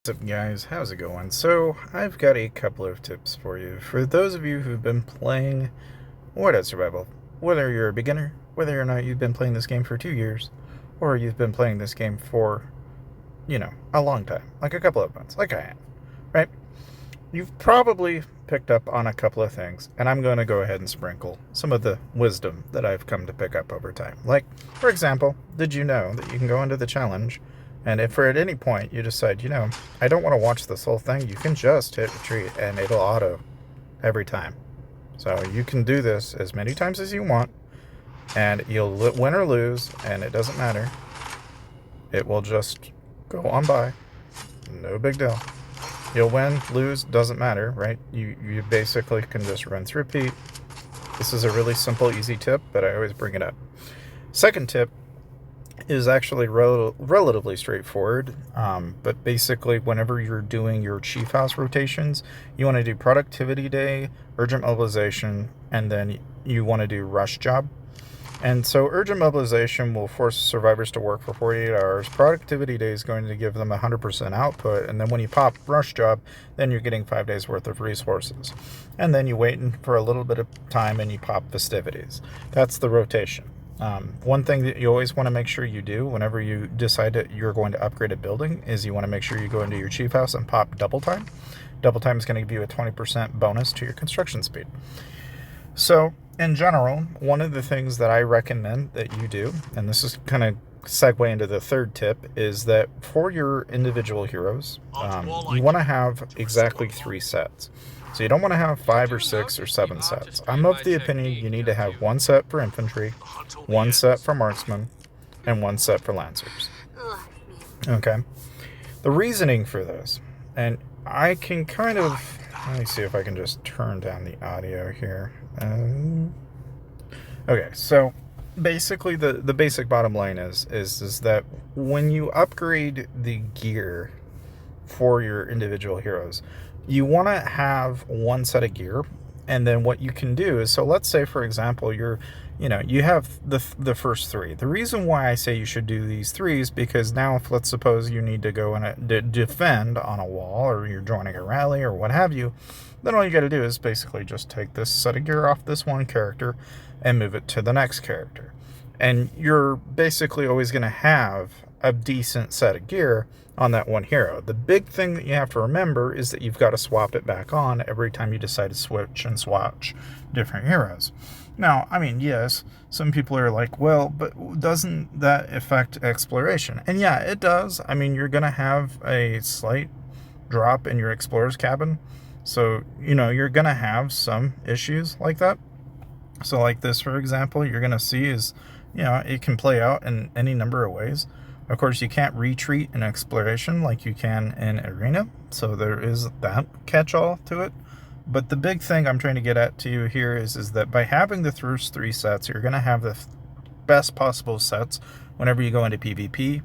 What's up, guys? How's it going? So, I've got a couple of tips for you. For those of you who've been playing Whiteout Survival, whether you're a beginner, whether or not you've been playing this game for 2 years, or you've been playing this game for, a long time, like a couple of months, like I am, right? You've probably picked up on a couple of things, and I'm going to go ahead and sprinkle some of the wisdom that I've come to pick up over time. Like, for example, did you know that you can go into the challenge, and if for at any point you decide, I don't want to watch this whole thing, you can just hit retreat, and it'll auto every time. So you can do this as many times as you want, and you'll win or lose, and it doesn't matter. It will just go on by. No big deal. You'll win, lose, doesn't matter, right? You basically can just rinse, repeat. This is a really simple, easy tip, but I always bring it up. Second tip is actually relatively straightforward, but basically whenever you're doing your chief house rotations, you want to do productivity day, urgent mobilization, and then you want to do rush job. And so urgent mobilization will force survivors to work for 48 hours. Productivity day is going to give them 100% output. And then when you pop rush job, then you're getting 5 days worth of resources. And then you wait for a little bit of time and you pop festivities. That's the rotation. One thing that you always want to make sure you do whenever you decide that you're going to upgrade a building is you want to make sure you go into your chief house and pop double time. Double time is going to give you a 20% bonus to your construction speed. So, in general, one of the things that I recommend that you do, and this is kind of segue into the third tip, is that for your individual heroes, you want to have exactly 3 sets. So you don't want to have 5 or 6 or 7 sets. I'm of the opinion you need to have 1 set for infantry, 1 set for marksmen, and 1 set for lancers. Okay? The reasoning for this, and I can kind of... Let me see if I can just turn down the audio here. Okay, so basically the basic bottom line is that when you upgrade the gear for your individual heroes, you want to have 1 set of gear, and then what you can do is, so let's say for example you have the first 3. The reason why I say you should do these 3 is because now if let's suppose you need to go and defend on a wall, or you're joining a rally or what have you, then all you got to do is basically just take this set of gear off this one character and move it to the next character, and you're basically always going to have a decent set of gear on that one hero. The big thing that you have to remember is that you've got to swap it back on every time you decide to switch and swatch different heroes. Now, I mean, yes, some people are like, well, but doesn't that affect exploration? And yeah, it does. I mean, you're going to have a slight drop in your explorer's cabin. So, you're going to have some issues like that. So like this, for example, you're going to see is, it can play out in any number of ways. Of course, you can't retreat in exploration like you can in arena. So there is that catch-all to it. But the big thing I'm trying to get at to you here is that by having the first 3 sets, you're going to have the best possible sets whenever you go into PvP.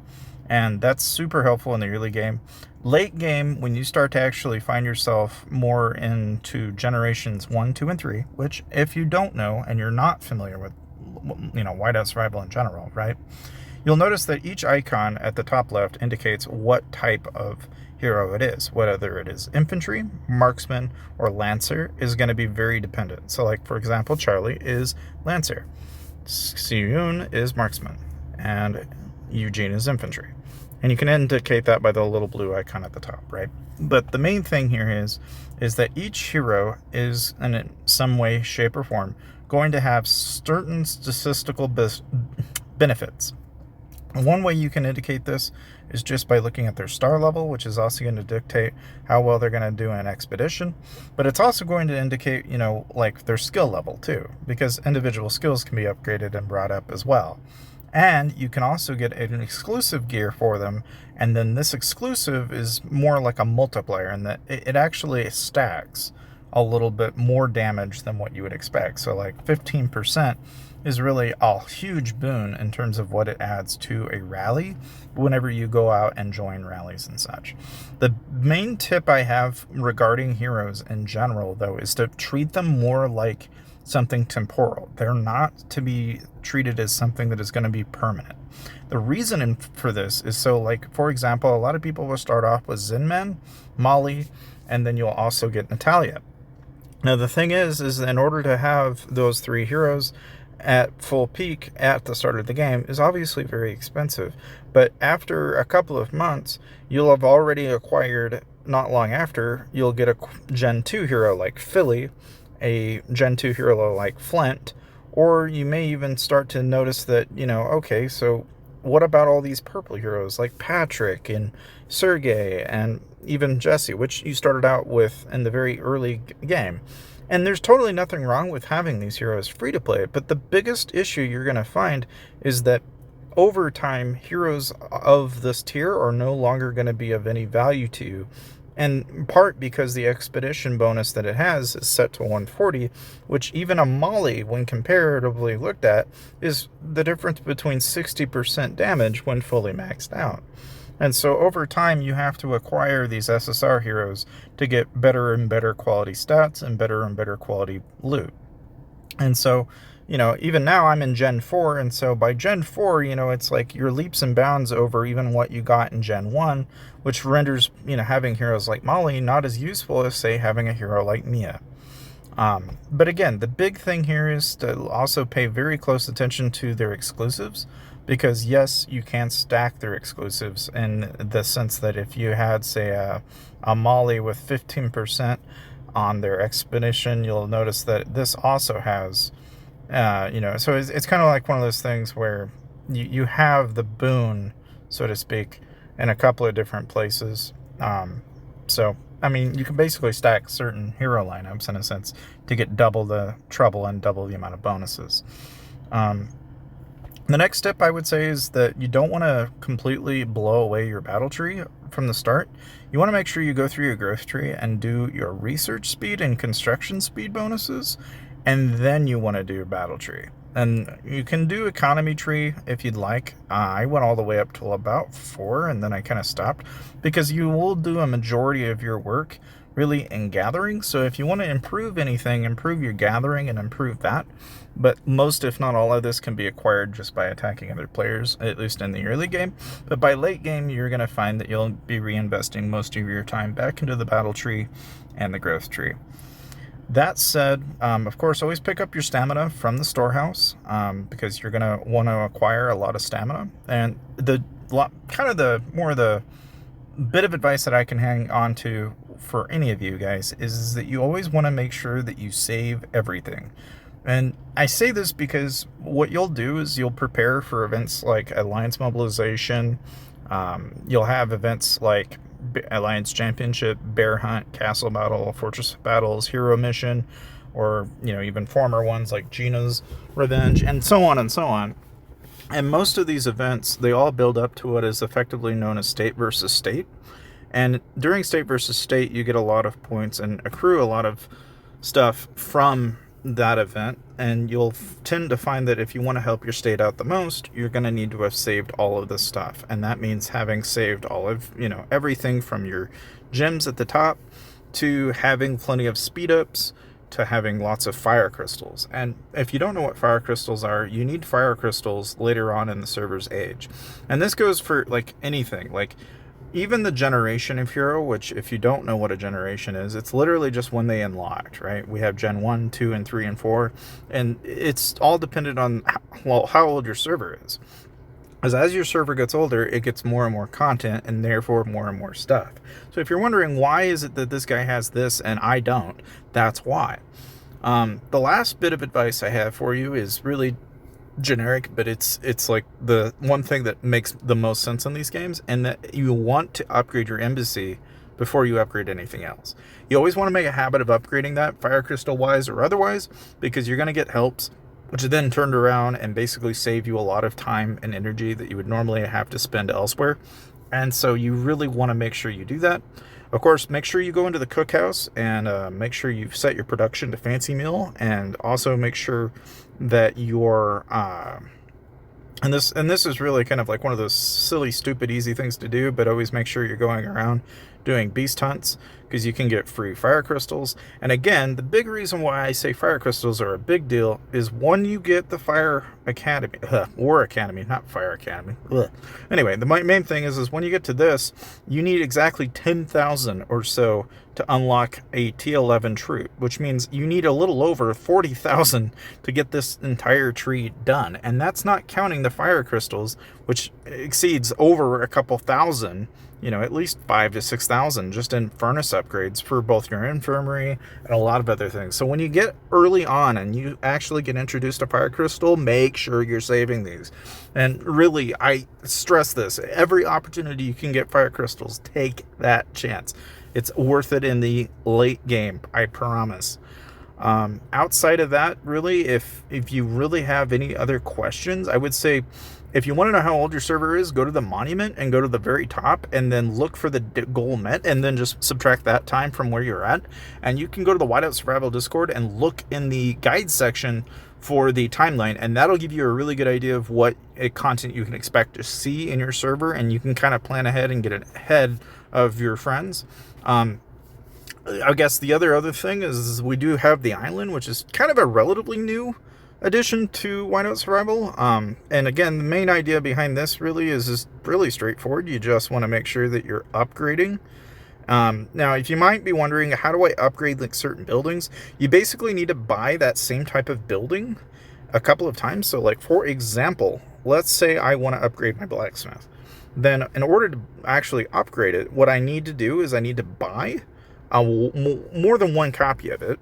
And that's super helpful in the early game. Late game, when you start to actually find yourself more into generations 1, 2, and 3, which if you don't know and you're not familiar with, Whiteout Survival in general, right? You'll notice that each icon at the top left indicates what type of hero it is. Whether it is infantry, marksman, or lancer is going to be very dependent. So like, for example, Charlie is lancer, Siyun is marksman, and Eugene is infantry. And you can indicate that by the little blue icon at the top, right? But the main thing here is that each hero is, in some way, shape, or form, going to have certain statistical benefits. And one way you can indicate this is just by looking at their star level, which is also going to dictate how well they're going to do in an expedition. But it's also going to indicate, like their skill level too, because individual skills can be upgraded and brought up as well. And you can also get an exclusive gear for them, and then this exclusive is more like a multiplier in that it actually stacks a little bit more damage than what you would expect. So like 15% is really a huge boon in terms of what it adds to a rally whenever you go out and join rallies and such. The main tip I have regarding heroes in general, though, is to treat them more like something temporal. They're not to be treated as something that is going to be permanent. The reason for this is so, like, for example, a lot of people will start off with Zinman, Molly, and then you'll also get Natalia. Now, the thing is in order to have those three heroes at full peak at the start of the game is obviously very expensive. But after a couple of months, you'll have already acquired, not long after, you'll get a Gen 2 hero like Philly, a Gen 2 hero like Flint, or you may even start to notice that, okay, so what about all these purple heroes like Patrick and Sergey and even Jesse, which you started out with in the very early game? And there's totally nothing wrong with having these heroes free to play, but the biggest issue you're going to find is that over time, heroes of this tier are no longer going to be of any value to you. And in part because the expedition bonus that it has is set to 140, which even a Molly, when comparatively looked at, is the difference between 60% damage when fully maxed out. And so over time, you have to acquire these SSR heroes to get better and better quality stats and better quality loot. And so, even now I'm in Gen 4, and so by Gen 4, it's like you're leaps and bounds over even what you got in Gen 1, which renders, having heroes like Molly not as useful as, say, having a hero like Mia. But again, the big thing here is to also pay very close attention to their exclusives, because yes, you can stack their exclusives in the sense that if you had, say, a Molly with 15% on their expedition, you'll notice that this also has, so it's kind of like one of those things where you have the boon, so to speak, in a couple of different places. So, I mean, you can basically stack certain hero lineups, in a sense, to get double the trouble and double the amount of bonuses. The next step, I would say, is that you don't want to completely blow away your battle tree from the start. You want to make sure you go through your growth tree and do your research speed and construction speed bonuses, and then you want to do your battle tree. And you can do economy tree if you'd like. I went all the way up till about 4, and then I kind of stopped, because you will do a majority of your work really in gathering. So if you want to improve anything, improve your gathering and improve that. But most, if not all of this, can be acquired just by attacking other players, at least in the early game. But by late game, you're going to find that you'll be reinvesting most of your time back into the battle tree and the growth tree. That said, of course, always pick up your stamina from the storehouse, because you're going to want to acquire a lot of stamina. And the bit of advice that I can hang on to for any of you guys is that you always want to make sure that you save everything. And I say this because what you'll do is you'll prepare for events like Alliance Mobilization. You'll have events like Alliance Championship, Bear Hunt, Castle Battle, Fortress Battles, Hero Mission, or even former ones like Gina's Revenge, and so on and so on. And most of these events, they all build up to what is effectively known as state versus state. And during state versus state, you get a lot of points and accrue a lot of stuff from that event, and you'll tend to find that if you want to help your state out the most, you're going to need to have saved all of this stuff. And that means having saved all of, everything from your gems at the top to having plenty of speed ups to having lots of fire crystals. And if you don't know what fire crystals are, you need fire crystals later on in the server's age. And this goes for like anything, like even the generation of hero, which if you don't know what a generation is, it's literally just when they unlocked, right? We have Gen 1, 2, and 3, and 4, and it's all dependent on how old your server is. As your server gets older, it gets more and more content, and therefore more and more stuff. So if you're wondering why is it that this guy has this and I don't, that's why. The last bit of advice I have for you is really generic, but it's like the one thing that makes the most sense in these games, and that you want to upgrade your embassy before you upgrade anything else. You always want to make a habit of upgrading that, fire crystal wise or otherwise, because you're going to get helps, which then turned around and basically save you a lot of time and energy that you would normally have to spend elsewhere. And so you really want to make sure you do that. Of course, make sure you go into the cookhouse and make sure you set your production to fancy meal, and also make sure that you're and this is really kind of like one of those silly, stupid, easy things to do, but always make sure you're going around doing beast hunts, because you can get free fire crystals. And again, the big reason why I say fire crystals are a big deal is when you get the Fire Academy, War Academy, not Fire Academy. Anyway, the main thing is when you get to this, you need exactly 10,000 or so to unlock a T11 tree, which means you need a little over 40,000 to get this entire tree done. And that's not counting the fire crystals, which exceeds over a couple thousand, at least 5,000 to 6,000 just in furnace upgrades for both your infirmary and a lot of other things. So when you get early on and you actually get introduced to fire crystal, make sure you're saving these. And really, I stress this, every opportunity you can get fire crystals, take that chance. It's worth it in the late game, I promise. Outside of that, really, if you really have any other questions, I would say if you want to know how old your server is, go to the monument and go to the very top and then look for the goal met and then just subtract that time from where you're at. And you can go to the Whiteout Survival Discord and look in the guide section for the timeline, and that'll give you a really good idea of what content you can expect to see in your server, and you can kind of plan ahead and get ahead of your friends. I guess the other thing is we do have the island, which is kind of a relatively new addition to Whiteout Survival. And again, the main idea behind this really is just really straightforward. You just want to make sure that you're upgrading. Now, if you might be wondering, how do I upgrade like certain buildings? You basically need to buy that same type of building a couple of times. So like, for example, let's say I want to upgrade my blacksmith. Then in order to actually upgrade it, what I need to do is I need to buy more than one copy of it,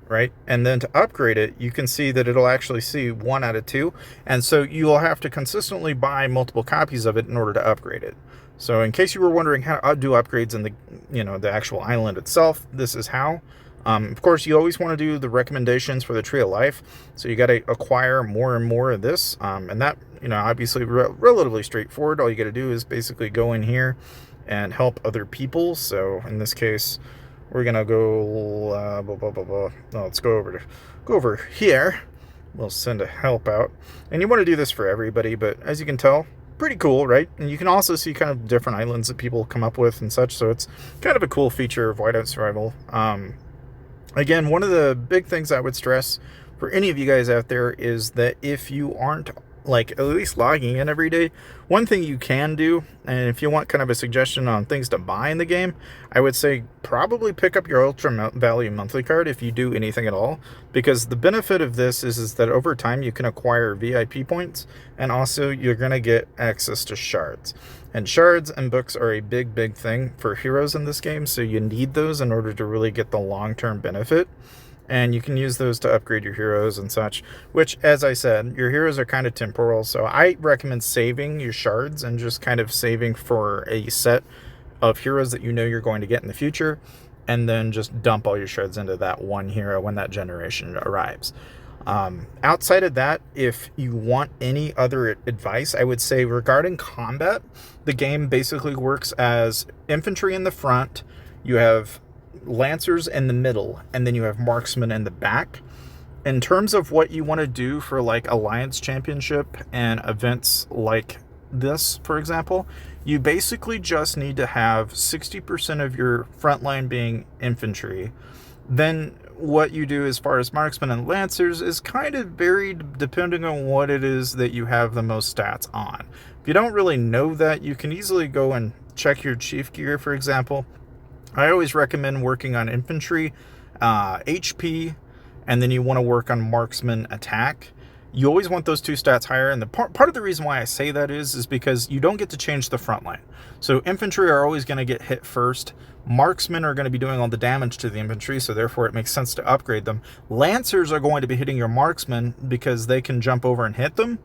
right? And then to upgrade it, you can see that it'll actually see 1 out of 2. And so you'll have to consistently buy multiple copies of it in order to upgrade it. So in case you were wondering how to do upgrades in the, the actual island itself, this is how. Of course, you always want to do the recommendations for the Tree of Life. So you got to acquire more and more of this. And that, obviously relatively straightforward. All you got to do is basically go in here and help other people. So in this case, we're going to go, let's go over here. We'll send a help out. And you want to do this for everybody, but as you can tell, pretty cool, right? And you can also see kind of different islands that people come up with and such. So it's kind of a cool feature of Whiteout Survival. Again, one of the big things I would stress for any of you guys out there is that if you aren't at least logging in every day, one thing you can do, and if you want kind of a suggestion on things to buy in the game, I would say probably pick up your Ultra Value monthly card if you do anything at all, because the benefit of this is that over time you can acquire VIP points, and also you're going to get access to shards. And shards and books are a big thing for heroes in this game, so you need those in order to really get the long-term benefit. And you can use those to upgrade your heroes and such, which, as I said, your heroes are kind of temporal, so I recommend saving your shards and just kind of saving for a set of heroes that you're going to get in the future, and then just dump all your shards into that one hero when that generation arrives. Outside of that, if you want any other advice, I would say regarding combat, the game basically works as infantry in the front, you have lancers in the middle, and then you have marksmen in the back. In terms of what you want to do for like Alliance Championship and events like this, for example, you basically just need to have 60% of your front line being infantry. Then what you do as far as marksmen and lancers is kind of varied depending on what it is that you have the most stats on. If you don't really know that, you can easily go and check your chief gear, for example. I always recommend working on infantry, HP, and then you want to work on marksman attack. You always want those two stats higher, and the part of the reason why I say that is because you don't get to change the front line. So infantry are always going to get hit first. Marksmen are going to be doing all the damage to the infantry, so therefore it makes sense to upgrade them. Lancers are going to be hitting your marksmen because they can jump over and hit them.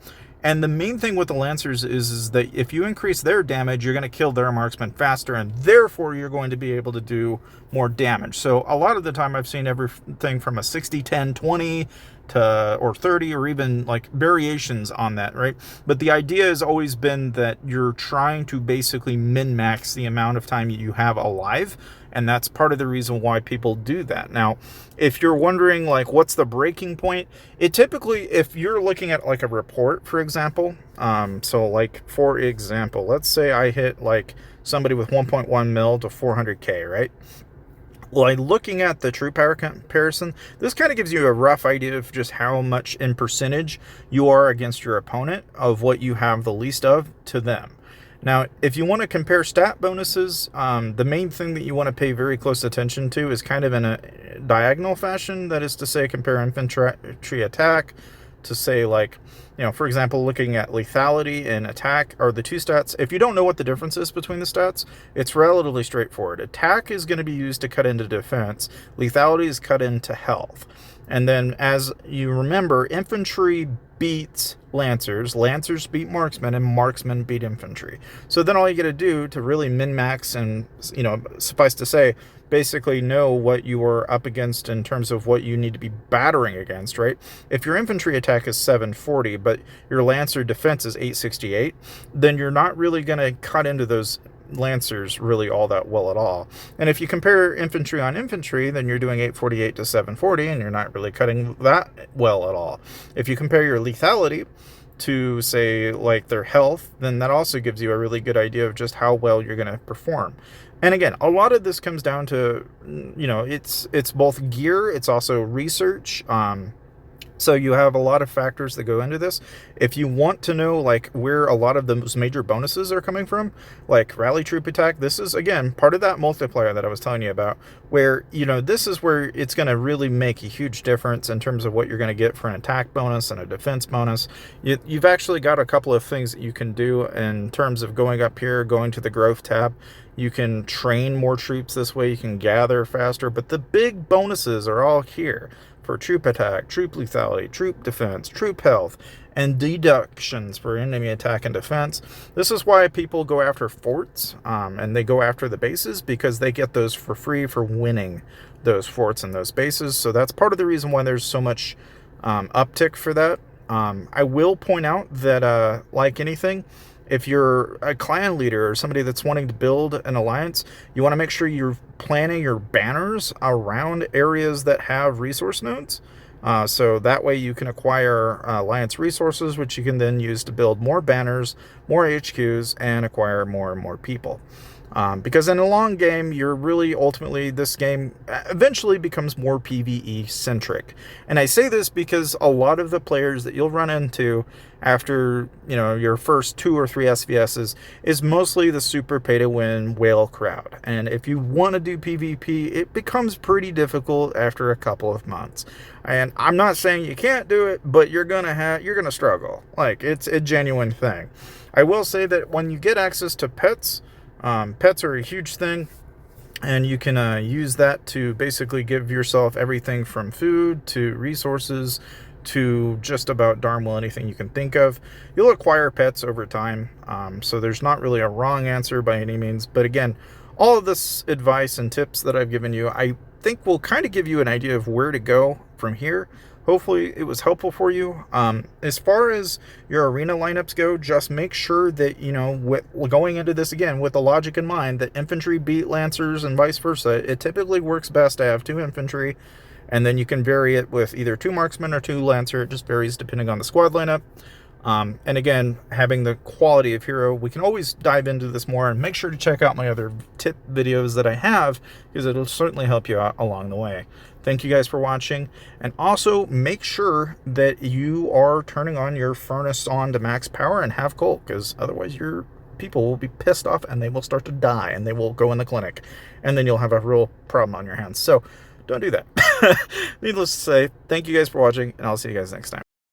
And the main thing with the Lancers is that if you increase their damage, you're going to kill their marksmen faster, and therefore you're going to be able to do more damage. So a lot of the time I've seen everything from a 60, 10, 20 to or 30 or even like variations on that, right? But the idea has always been that you're trying to basically min-max the amount of time you have alive, and that's part of the reason why people do that. Now, if you're wondering like what's the breaking point, it typically, if you're looking at like a report, for example, so like for example, let's say I hit like somebody with 1.1 mil to 400k, right? Like, looking at the true power comparison, this kind of gives you a rough idea of just how much in percentage you are against your opponent of what you have the least of to them. Now, if you want to compare stat bonuses, the main thing that you want to pay very close attention to is kind of in a diagonal fashion. That is to say, compare infantry attack to, say, like, for example, looking at lethality and attack are the two stats. If you don't know what the difference is between the stats, it's relatively straightforward. Attack is going to be used to cut into defense. Lethality is cut into health. And then, as you remember, infantry beats lancers, lancers beat marksmen, and marksmen beat infantry. So then all you got to do to really min-max and, suffice to say, basically know what you are up against in terms of what you need to be battering against, right? If your infantry attack is 740, but your lancer defense is 868, then you're not really going to cut into those lancers really all that well at all. And if you compare infantry on infantry, then you're doing 848 to 740, and you're not really cutting that well at all. If you compare your lethality to, say, like their health, then that also gives you a really good idea of just how well you're going to perform. And again, a lot of this comes down to, it's both gear, it's also research. So you have a lot of factors that go into this. If you want to know, like, where a lot of those major bonuses are coming from, like rally troop attack, this is, again, part of that multiplier that I was telling you about, where, this is where it's going to really make a huge difference in terms of what you're going to get for an attack bonus and a defense bonus. You've actually got a couple of things that you can do in terms of going up here, going to the growth tab. You can train more troops this way, you can gather faster, but the big bonuses are all here for troop attack, troop lethality, troop defense, troop health, and deductions for enemy attack and defense. This is why people go after forts, and they go after the bases, because they get those for free for winning those forts and those bases. So that's part of the reason why there's so much uptick for that. I will point out that, like anything, if you're a clan leader or somebody that's wanting to build an alliance, you want to make sure you're planning your banners around areas that have resource nodes. So that way you can acquire alliance resources, which you can then use to build more banners, more HQs, and acquire more and more people. Because in the long game, you're really ultimately, this game eventually becomes more PvE centric. And I say this because a lot of the players that you'll run into after, your first 2 or 3 SVSs is mostly the super pay to win whale crowd. And if you want to do PvP, it becomes pretty difficult after a couple of months. And I'm not saying you can't do it, but you're gonna struggle. Like, it's a genuine thing. I will say that when you get access to pets, pets are a huge thing, and you can use that to basically give yourself everything from food to resources to just about darn well anything you can think of. You'll acquire pets over time, so there's not really a wrong answer by any means. But again, all of this advice and tips that I've given you, I think will kind of give you an idea of where to go from here. Hopefully it was helpful for you. As far as your arena lineups go, just make sure that, with going into this again with the logic in mind that infantry beat lancers and vice versa, it typically works best to have 2 infantry, and then you can vary it with either 2 marksmen or 2 lancer. It just varies depending on the squad lineup. And again, having the quality of hero, we can always dive into this more, and make sure to check out my other tip videos that I have, because it'll certainly help you out along the way. Thank you guys for watching, and also make sure that you are turning on your furnace on to max power and have coal, because otherwise your people will be pissed off and they will start to die and they will go in the clinic, and then you'll have a real problem on your hands. So don't do that. Needless to say, thank you guys for watching, and I'll see you guys next time.